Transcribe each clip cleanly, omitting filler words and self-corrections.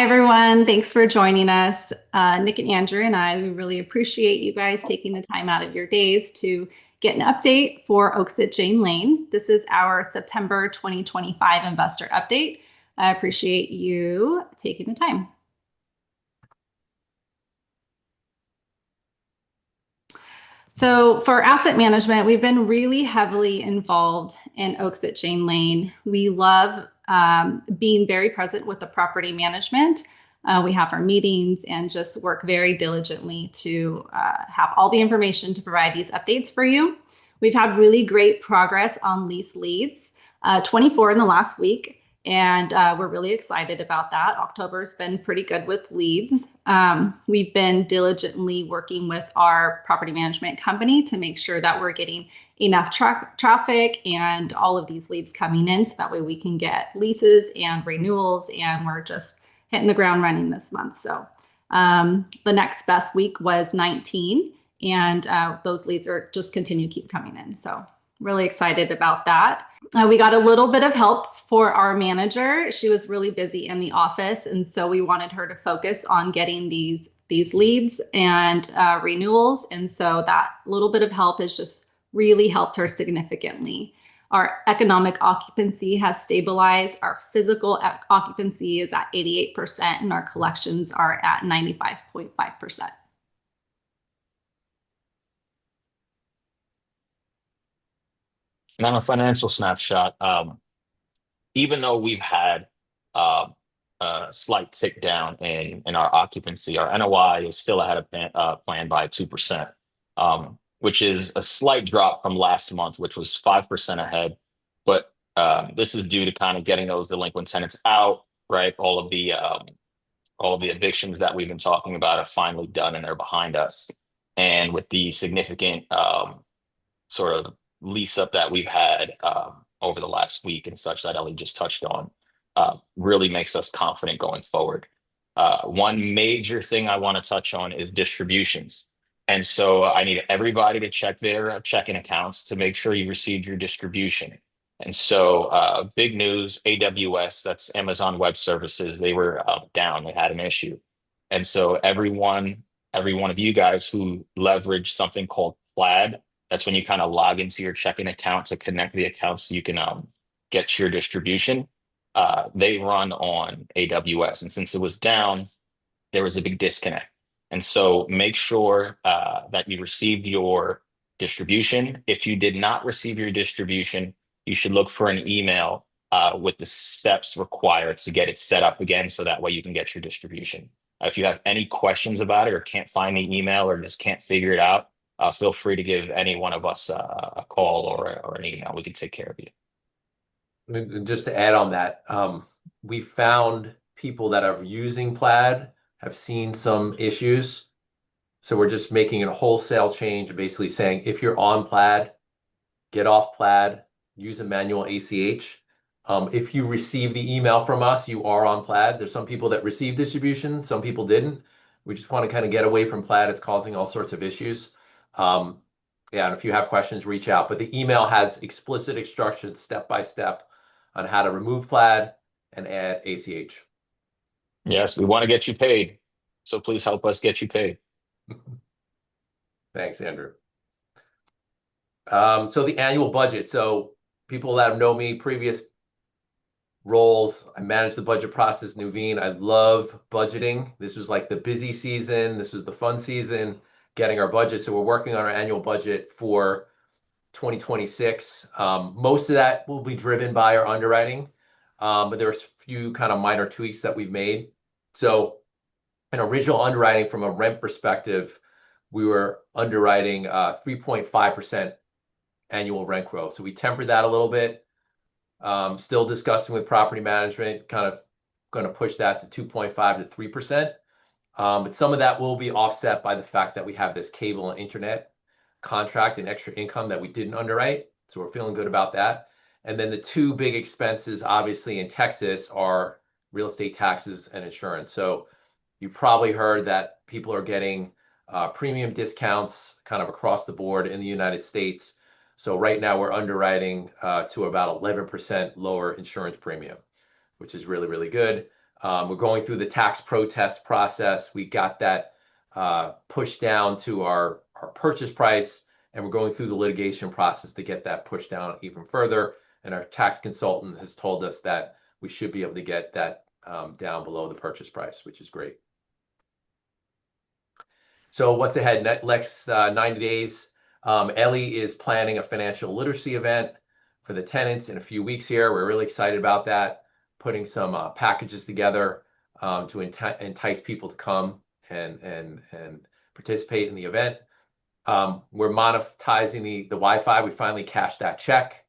everyone. Thanks for joining us. Nick and Andrew and I, we really appreciate you guys taking the time out of your days to get an update for Oaks at Jane Lane. This is our September 2025 investor update. I appreciate you taking the time. So for asset management, we've been really heavily involved in Oaks at Jane Lane. We love being very present with the property management. We have our meetings and just work very diligently to have all the information to provide these updates for you. We've had really great progress on lease leads, 24 in the last week, and we're really excited about that. October's been pretty good with leads. We've been diligently working with our property management company to make sure that we're getting enough traffic and all of these leads coming in so that way we can get leases and renewals, and we're just hitting the ground running this month. So the next best week was 19, and those leads are just continue to keep coming in. So really excited about that. We got a little bit of help for our manager. She was really busy in the office, and so we wanted her to focus on getting these leads and renewals. And so that little bit of help has just really helped her significantly. Our economic occupancy has stabilized. Our physical occupancy is at 88%, and our collections are at 95.5%. And on a financial snapshot, even though we've had a slight tick down in our occupancy, our NOI is still ahead of plan by 2%, which is a slight drop from last month, which was 5% ahead. But this is due to kind of getting those delinquent tenants out, right? All of the evictions that we've been talking about are finally done and they're behind us. And with the significant sort of lease up that we've had over the last week and such that Ellie just touched on, really makes us confident going forward. One major thing I want to touch on is distributions. And so I need everybody to check their checking accounts to make sure you received your distribution. And so big news, AWS, that's Amazon Web Services, they were down, they had an issue. And so every one of you guys who leverage something called Plaid, that's when you kind of log into your checking account to connect the accounts so you can get your distribution. They run on AWS. And since it was down, there was a big disconnect. And so make sure that you received your distribution. If you did not receive your distribution, you should look for an email with the steps required to get it set up again so that way you can get your distribution. If you have any questions about it or can't find the email or just can't figure it out, feel free to give any one of us a call or an email. We can take care of you. And just to add on that, we found people that are using Plaid have seen some issues. So we're just making a wholesale change, basically saying if you're on Plaid, get off Plaid, use a manual ACH. If you receive the email from us, you are on Plaid. There's some people that receive distribution, some people didn't. We just want to kind of get away from Plaid. It's causing all sorts of issues. Yeah, and if you have questions, reach out. But the email has explicit instructions step by step on how to remove Plaid and add ACH. Yes, we want to get you paid. So please help us get you paid. Thanks, Andrew. So the annual budget. So people that know me, previous roles, I managed the budget process, Nuveen. I love budgeting. This was like the busy season. This was the fun season, getting our budget. So we're working on our annual budget for 2026. Most of that will be driven by our underwriting, but there's a few kind of minor tweaks that we've made. So an original underwriting from a rent perspective, we were underwriting 3.5% annual rent growth. So we tempered that a little bit. Still discussing with property management, kind of going to push that to 2.5 to 3%. But some of that will be offset by the fact that we have this cable and internet contract and extra income that we didn't underwrite. So we're feeling good about that. And then the two big expenses, obviously, in Texas are real estate taxes and insurance. So you probably heard that people are getting premium discounts kind of across the board in the United States. So right now we're underwriting to about 11% lower insurance premium, which is really, really good. We're going through the tax protest process. We got that pushed down to our purchase price, and we're going through the litigation process to get that pushed down even further. And our tax consultant has told us that we should be able to get that down below the purchase price, which is great. So what's ahead? Next 90 days, Ellie is planning a financial literacy event for the tenants in a few weeks here. We're really excited about that, putting some packages together to entice people to come and participate in the event. We're monetizing the Wi-Fi. We finally cashed that check.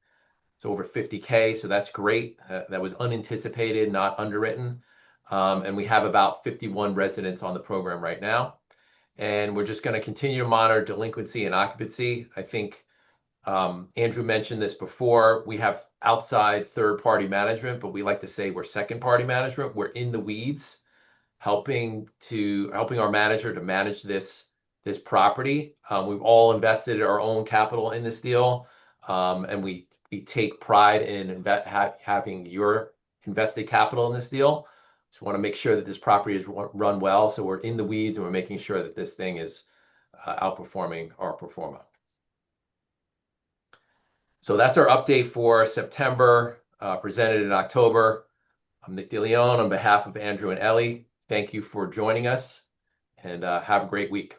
It's over 50K, so that's great. That was unanticipated, not underwritten. And we have about 51 residents on the program right now. And we're just going to continue to monitor delinquency and occupancy. I think Andrew mentioned this before. We have outside third-party management, but we like to say we're second-party management. We're in the weeds, helping our manager to manage this property. We've all invested our own capital in this deal, and we take pride in having your invested capital in this deal. So we want to make sure that this property is run well. So we're in the weeds and we're making sure that this thing is outperforming our pro forma. So that's our update for September, presented in October. I'm Nick DeLeon on behalf of Andrew and Ellie. Thank you for joining us, and have a great week.